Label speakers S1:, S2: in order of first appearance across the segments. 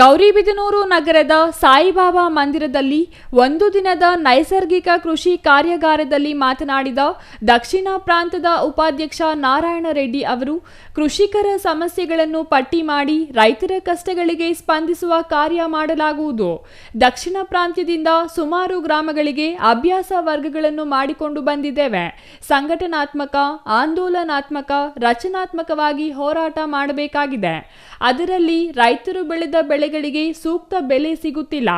S1: ಗೌರಿಬಿದನೂರು ನಗರದ ಸಾಯಿಬಾಬಾ ಮಂದಿರದಲ್ಲಿ ಒಂದು ದಿನದ ನೈಸರ್ಗಿಕ ಕೃಷಿ ಕಾರ್ಯಾಗಾರದಲ್ಲಿ ಮಾತನಾಡಿದ ದಕ್ಷಿಣ ಪ್ರಾಂತದ ಉಪಾಧ್ಯಕ್ಷ ನಾರಾಯಣ ರೆಡ್ಡಿ ಅವರು, ಕೃಷಿಕರ ಸಮಸ್ಯೆಗಳನ್ನು ಪಟ್ಟಿ ಮಾಡಿ ರೈತರ ಕಷ್ಟಗಳಿಗೆ ಸ್ಪಂದಿಸುವ ಕಾರ್ಯ ಮಾಡಲಾಗುವುದು. ದಕ್ಷಿಣ ಪ್ರಾಂತ್ಯದಿಂದ ಸುಮಾರು ಗ್ರಾಮಗಳಿಗೆ ಅಭ್ಯಾಸ ವರ್ಗಗಳನ್ನು ಮಾಡಿಕೊಂಡು ಬಂದಿದ್ದೇವೆ. ಸಂಘಟನಾತ್ಮಕ, ಆಂದೋಲನಾತ್ಮಕ, ರಚನಾತ್ಮಕವಾಗಿ ಹೋರಾಟ ಮಾಡಬೇಕಾಗಿದೆ. ಅದರಲ್ಲಿ ರೈತರು ಬೆಳೆದ ಬೆಳೆಗಳಿಗೆ ಸೂಕ್ತ ಬೆಲೆ ಸಿಗುತ್ತಿಲ್ಲ.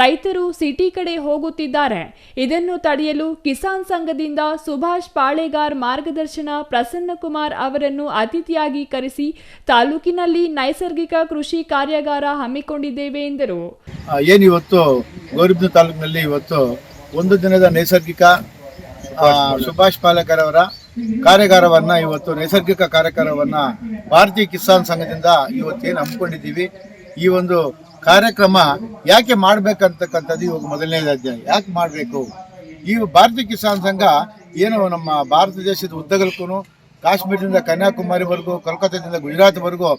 S1: ರೈತರು ಸಿಟಿ ಕಡೆ ಹೋಗುತ್ತಿದ್ದಾರೆ. ಇದನ್ನು ತಡೆಯಲು ಕಿಸಾನ್ ಸಂಘದಿಂದ ಸುಭಾಷ್ ಪಾಳೆಗಾರ್ ಮಾರ್ಗದರ್ಶನ ಪ್ರಸನ್ನಕುಮಾರ್ ಅವರನ್ನು ಅತಿಥಿಯಾಗಿ ಕರೆಸಿ ತಾಲೂಕಿನಲ್ಲಿ ನೈಸರ್ಗಿಕ ಕೃಷಿ ಕಾರ್ಯಾಗಾರ ಹಮ್ಮಿಕೊಂಡಿದ್ದೇವೆ ಎಂದರು.
S2: ಏನಿವತ್ತು ಗೌರಿಬಿದನೂರು ತಾಲೂಕಿನಲ್ಲಿ ಇವತ್ತು ಒಂದು ದಿನದ ನೈಸರ್ಗಿಕ ಸುಭಾಷ್ ಪಾಲೇಕರ್ ಅವರ ಕಾರ್ಯಾಗಾರವನ್ನ ಇವತ್ತು ನೈಸರ್ಗಿಕ ಕಾರ್ಯಾಗಾರವನ್ನ ಭಾರತೀಯ ಕಿಸಾನ್ ಸಂಘದಿಂದ ಇವತ್ತೇನು ಹಮ್ಮಿಕೊಂಡಿದ್ದೀವಿ. ಈ ಒಂದು ಕಾರ್ಯಕ್ರಮ ಯಾಕೆ ಮಾಡ್ಬೇಕಂತಕ್ಕಂಥದ್ದು ಇವಾಗ ಮೊದಲನೇದು ಅಧ್ಯಾಯ. ಯಾಕೆ ಮಾಡಬೇಕು? ಈ ಭಾರತೀಯ ಕಿಸಾನ್ ಸಂಘ ಏನು ನಮ್ಮ ಭಾರತ ದೇಶದ ಉದ್ದಗಲಕ್ಕೂ ಕಾಶ್ಮೀರದಿಂದ ಕನ್ಯಾಕುಮಾರಿವರೆಗೂ, ಕೋಲ್ಕತ್ತಾದಿಂದ ಗುಜರಾತ್ವರೆಗೂ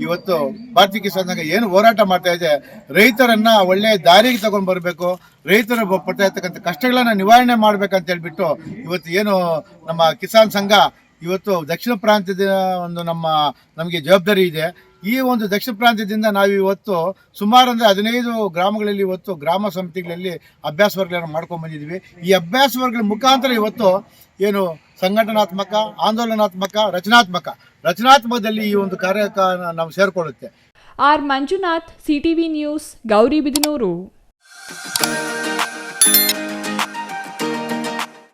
S2: ಇವತ್ತು ಭಾರತೀಯ ಕಿಸಾನ್ ಸಂಘ ಏನು ಹೋರಾಟ ಮಾಡ್ತಾ ಇದೆ, ರೈತರನ್ನ ಒಳ್ಳೆಯ ದಾರಿಗೆ ತಗೊಂಡು ಬರಬೇಕು, ರೈತರು ಪಡ್ತಾ ಇರ್ತಕ್ಕಂಥ ಕಷ್ಟಗಳನ್ನ ನಿವಾರಣೆ ಮಾಡ್ಬೇಕಂತ ಹೇಳ್ಬಿಟ್ಟು ಇವತ್ತು ಏನು ನಮ್ಮ ಕಿಸಾನ್ ಸಂಘ ಇವತ್ತು ದಕ್ಷಿಣ ಪ್ರಾಂತ್ಯದ ಒಂದು ನಮಗೆ ಜವಾಬ್ದಾರಿ ಇದೆ. ಈ ಒಂದು ದಕ್ಷಿಣ ಪ್ರಾಂತ್ಯದಿಂದ ನಾವು ಇವತ್ತು ಸುಮಾರು ಅಂದರೆ 15 ಗ್ರಾಮಗಳಲ್ಲಿ ಇವತ್ತು ಗ್ರಾಮ ಸಮಿತಿಗಳಲ್ಲಿ ಅಭ್ಯಾಸ ವರ್ಗಗಳನ್ನು ಮಾಡ್ಕೊಂಡು ಬಂದಿದ್ದೀವಿ. ಈ ಅಭ್ಯಾಸ ವರ್ಗಗಳ ಮುಖಾಂತರ ಇವತ್ತು ಏನು ಸಂಘಟನಾತ್ಮಕ, ಆಂದೋಲನಾತ್ಮಕ, ರಚನಾತ್ಮಕದಲ್ಲಿ ಈ ಒಂದು ಕಾರ್ಯಕ್ಕೆ ನಾವು ಸೇರಿಕೊಳ್ಳುತ್ತೆ.
S1: R Manjunath, CTV news, Gauribidanur.